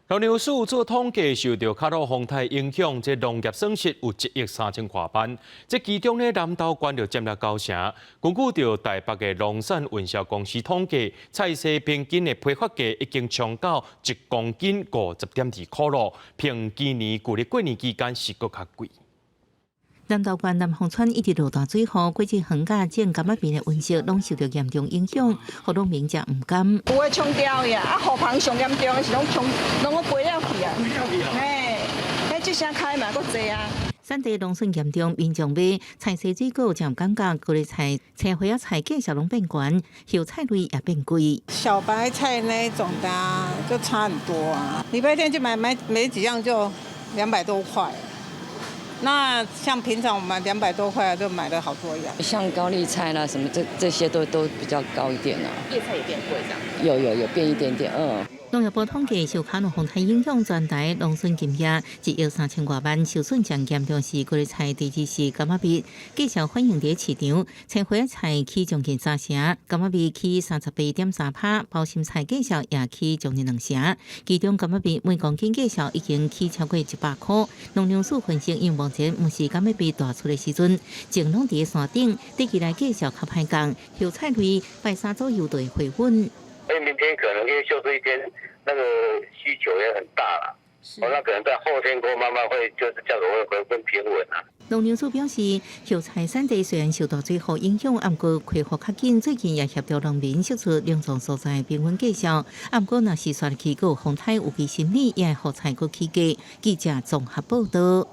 农粮署做统计，受到卡罗风台影响，这农业损失有1亿3千多万。这其中呢，南投县就占了9成。根据着台北的农产运销公司统计，菜市平均的批发价已经冲到1公斤50.2块咯，平今年旧历过年期间是搁较贵。南投县南方村一直落大水后，季节恒假种柑仔边的温室拢受到严重影响，好农民才唔甘。有诶冲掉呀，河旁上严重的是拢飞了去啊！嘿，即声开嘛搁济啊！产地农损严重，民众买菜市水果渐感觉高丽菜、青花仔菜价钱拢变悬，油菜类也变贵。小白菜那一种的就差很多啊！礼拜天就买没几样就200多块。那像平常我们200多块就买了好多样，像高丽菜啦什么这些都比较高一点啊。叶菜也变贵这样。有变一点点，农业部统计，受卡罗风台影响，全台农村金额1亿3千多万，受损最严重是高丽菜，第二是柑仔蜜，继续反映伫市场。青花菜起将近3成，柑仔蜜起38.3%，包心菜价格也起将近2成。其中柑仔蜜每公斤价格已经起超过100块。农粮署分析，因目前毋是柑仔蜜大出的时阵，种拢伫山顶，短期内价格较歹降，油菜类拜3左右就会回稳。所以明天可能因为休这一天，那个需求也很大了，那可能在后天过慢慢会就是价格会更平稳啊。农粮署表示，油菜产地虽然受到水祸影响，不过恢复较紧，最近也协调农民释出两种所在平稳价格。不过若是刷起个风台有其心理，也会好菜个起价。记者综合报道。